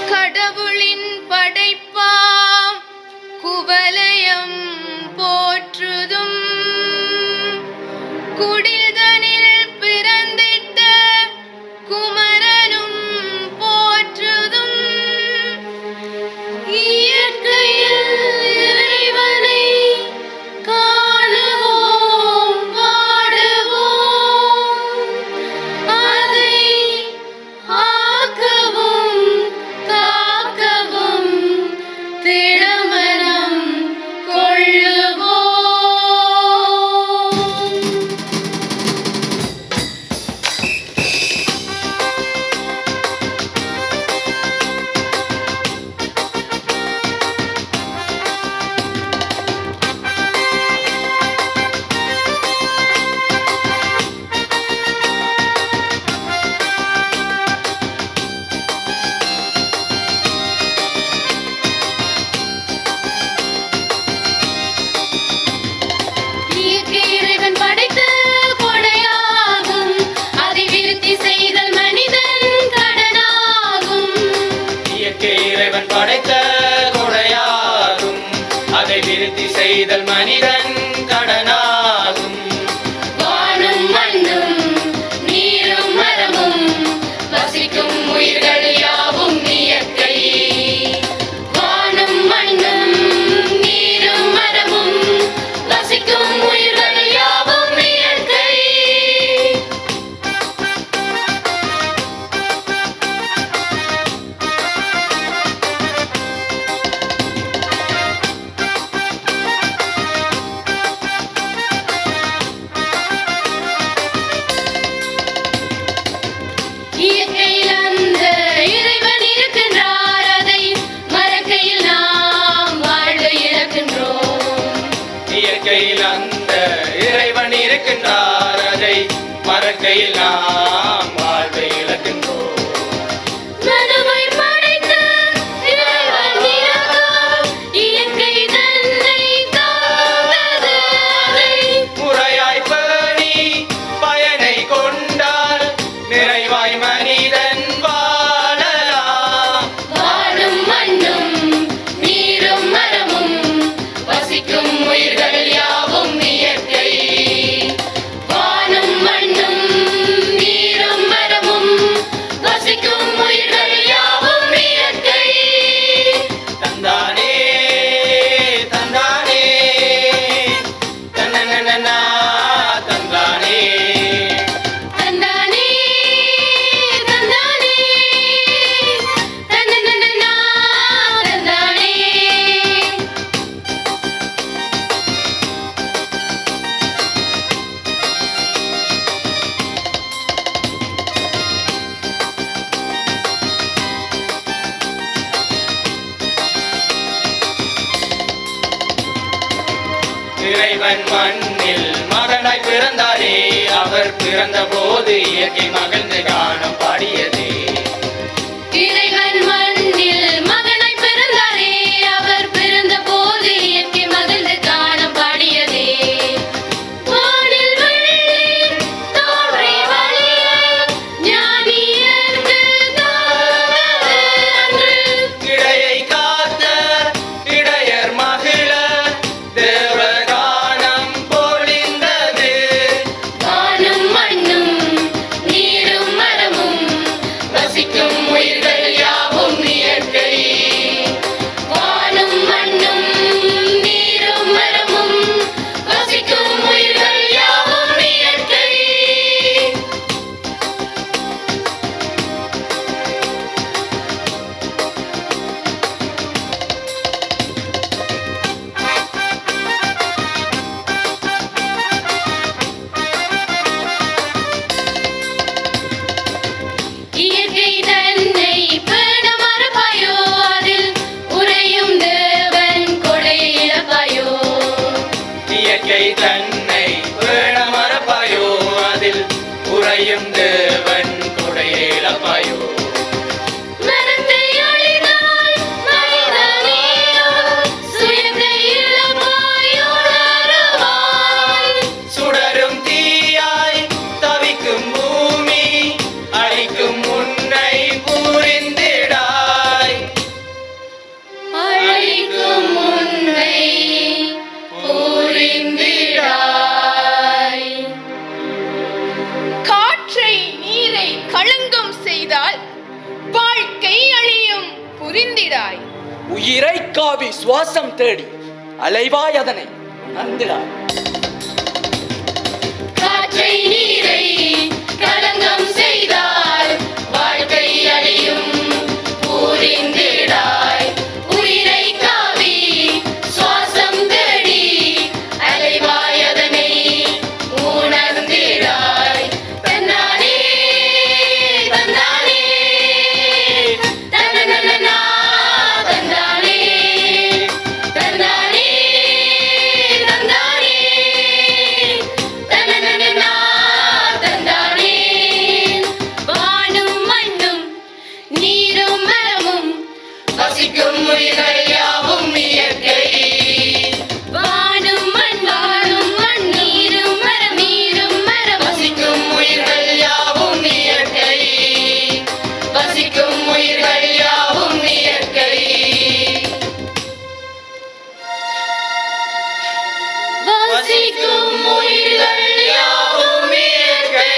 கடவுளின் படைப்பாம் குவலயம் போற்றுதும் குடில்தனில் பிறந்திட்ட குமரனும் போற்றுதும் இயற்கையில் இறைவனை காணுவோம் பாடுவோம் அதை ஆக்கவும் காக்கவும் திடமனம் கொள்ளுவோம். இயற்கை இறைவன் படைத்த கொடையாகும் அதை விருத்தி செய்தல் மனிதன் கடனாகும். இயற்கை இறைவன் படைத்த கொடையாகும் அதை விருத்தி செய்தல் மனிதன் கடனாகும். வானும் மண்ணும் நீரும் மரமும் வசிக்கும் உயிர்கள் யாவும் இயற்கை. வானும் மண்ணும் நீரும் மரமும் வசிக்கும் உயிர்கள் யாவும் இயற்கை. இயற்கையில் அந்த இறைவன் இருக்கின்றார் அதை மறக்கையில் நாம் வாழ்வு இழக்கின்றோம். இயற்கையில் அந்த இறைவன் இருக்கின்றார் அதை மறக்கையில் நாம் வாழ்வை இழக்கின்றோம். மனமை படைத்த இறைவன் நிலவால் இயற்கை தன்னை காத்தது அதை முறையாய் பேணி பயனை கொண்டால் நிறைவாய் மனிதன் வாழலாம். வானும் மண்ணும் நீரும் மரமும் வசிக்கும் உயிர்கள் யாவும் இயற்கை. வானும் மண்ணும் நீரும் மரமும் வசிக்கும் உயிர்கள் யாவும் இயற்கை. தந்தானே தந்தானே தன்னனனா தந்தானே தந்தானே தந்தானே தன்னனனா தந்தானே. இறைவன் மண்ணில் மகனாய் பிறந்தாரே அவர் பிறந்த போது இயற்கை மகிழ்ந்து காணம் பாடியதே. இறைவன் மண்ணில் மகனாய் பிறந்தாரே அவர் பிறந்த போது இயற்கை மகிழ்ந்து காணம் பாடியதே. வானில் வெள்ளி தோன்றி வழிய ஞானியர்க்கு தந்தது அன்று. இடையை காத்த இடையர் மகிழ தேவகானம் பொழிந்தது. வானும் மண்ணும் நீரும் மரமும் வசிக்கும் உயிர்கள் யாவும் இயற்கை. வானும் மண்ணும் நீரும் மரமும் வசிக்கும் உயிர்கள் யாவும் இயற்கை. இயற்கை தன்னை பேண மறப்பாயோ அதில் உறையும் தேவன் கொடையை இழப்பாயோ. இயற்கை தன்னை பேண மறப்பாயோ அதில் உறையும் தேவன் கொடையை உணர்ந்திடாய். உயிரை காவி சுவாசம் தேடி அலைவாய் அதனை உணர்ந்திடாய். காற்றை நீரை களங்கம் செய்தால் வாழ்க்கை அழியும். புரிந்திடாய். உயிரை காவி சுவாசம் தேடி அலைவாய் அதனை உணர்ந்திடாய். தன்னானே தன்னானே தன்னனனா தன்னானே தன்னானே தன்னானே தன்னனனா தன்னானே. வானும் மண்ணும் நீரும் மரமும் வசிக்கும் உயிர்கள் யாவும் இயற்கை. வானும் மண் நீரும் மரம் வசிக்கும் உயிர்கள் யாவும் இயற்கை. வசிக்கும் உயிர்கள் யாவும் இயற்கை. வசிக்கும் உயிர்கள் யாவும் இயற்கை.